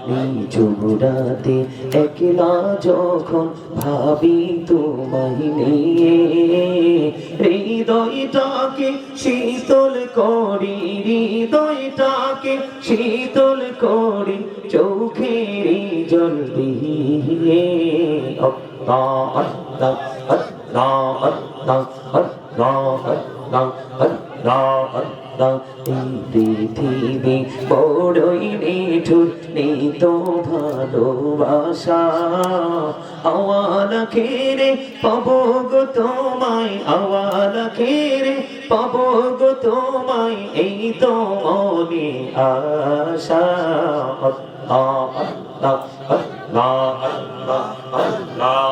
নিঝুমরাতে একলা যখন ভাবি তোমায় নিয়ে, হৃদয়টাকে শীতল করি, হৃদয়টাকে শীতল করি চোখের জল দিয়ে। আল্লাহ আল্লাহ আল্লাহ আল্লাহ আল্লাহ আল্লাহ আল্লাহ আল্লাহ। এই পৃথিবী বড়ই নিঠুর, নেই তো ভালোবাসা। আওয়ালা খেরে পাবো গো তোমায়, আওয়ালা খেরে পাবো গো তোমায়, এই তো মনে আশা। আল্লাহ আল্লাহ আল্লাহ আল্লাহ আল্লাহ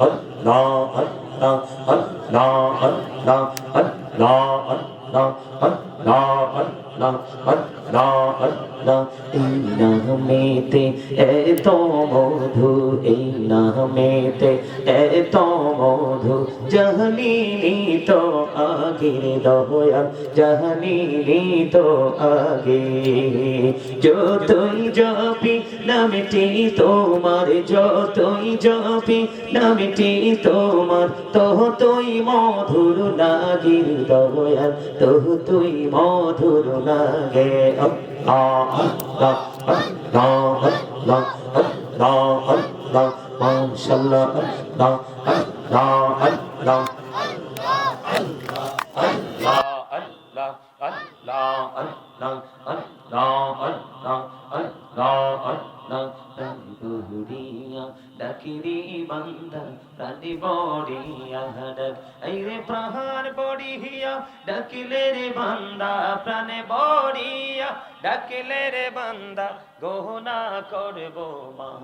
আল্লাহ আল্লাহ আল্লাহ আল্লাহ আল্লাহ আল্লাহ আল্লাহ আল্লাহ আল্লাহ আল্লাহ আল্লাহ। এই নামেতে এত মধু, এই নামেতে এত মধু, জানিনি তো আগে দয়াল, জানিনি তো আগে। যতই জপি নামটি তোমার, যতই জপি নামটি তোমার, ততই মধুর লাগে দয়াল, ততই মধুর লাগে। আল্লাহ আল্লাহ আল্লাহ আল্লাহ আল্লাহ আল্লাহ মাশাআল্লাহ আল্লাহ আল্লাহ আল্লাহ আল্লাহ আল্লাহ আল্লাহ আল্লাহ আল্লাহ আল্লাহ আল্লাহ আল্লাহ। বুহুরিয়া ডাকিরি বান্দা প্রাণী বড়িয়া ডাক, এই রে প্রাণ বড়িয়া ডাকিলে রে বান্দা, প্রাণে বড়িয়া ডাকিলে রে বান্দা, গোনা করব মাফ।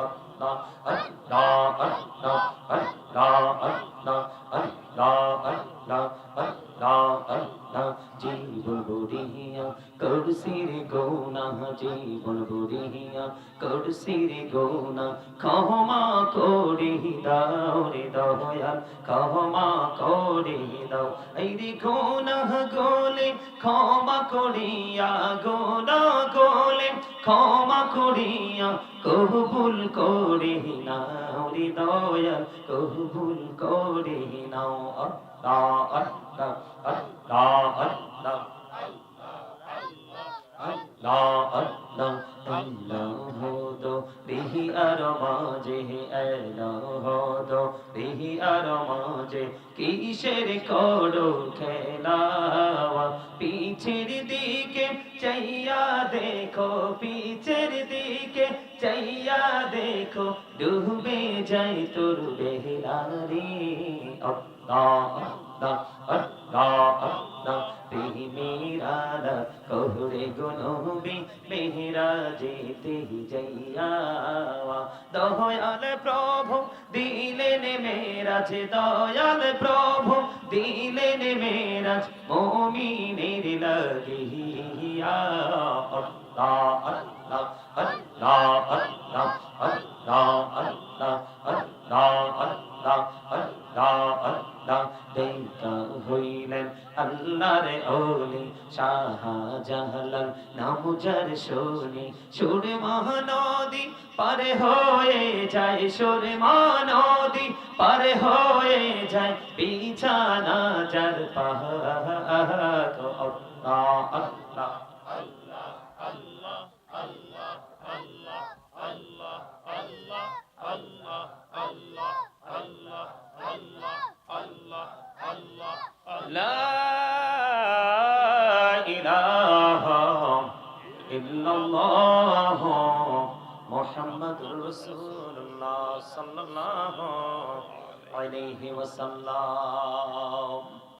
আল্লাহ আল্লাহ আল্লাহ আল্লাহ আল্লাহ আল্লাহ আল্লাহ আল্লাহ আল্লাহ। জীবন বুড়িয়া করছি রে গোনা, জীবন বুড়িয়া করছি রে গোনা, ক্ষমা করে দাও রে দয়াল, ক্ষমা করে দাও। এই রে গোনা গোলে ক্ষমা করিয়া, গোনা গোলে ক্ষমা করিয়া, কবুল করে নাও রে দয়াল, কবুল করে নাও। আল্লাহ আল্লাহ আল্লাহ আল্লাহ আল্লাহ আল্লাহ আল্লাহ দো দেহি আর মাঝে, আল্লাহ দো দেহি আর মাঝে, কিসের করো খেলাওয়া। পিছের দিকে চাইয়া দেখো, পিছের দিকে চাইয়া দেখো, ডুবে যাই তোর বেলা রে। আল্লাহ আল্লাহ আল্লাহ আল্লাহ। মেরা কহুরে গুনবি মেহরা যেতে যাইয়া, দয়াল প্রভু দিলেন মেরাজ, দয়াল প্রভু দিলেন মেরাজ, মুমিনের লাগিয়া। আল্লাহ আল্লাহ আল্লাহ আল্লাহ আল্লাহ আল্লাহ আল্লাহ আল্লাহ আল্লাহ আল্লাহ। দেখা হইলেন আল্লাহর ওলি শাহজালাল, নাম যার শুনি সুরমা নদী পারে হয়ে যায়, সুরমা নদী পারে হয়ে যায়, বিছানা যার পাহাড়। আল্লাহ আল্লাহ আল্লাহ আল্লাহ আল্লাহ আল্লাহ আল্লাহ আল্লাহ আল্লাহ আল্লাহ আল্লাহ আল্লাহ আল্লাহ আল্লাহ। লা ইলাহা ইল্লাল্লাহ মুহাম্মাদুর রাসূলুল্লাহ সাল্লাল্লাহু আলাইহি ওয়াসাল্লাম।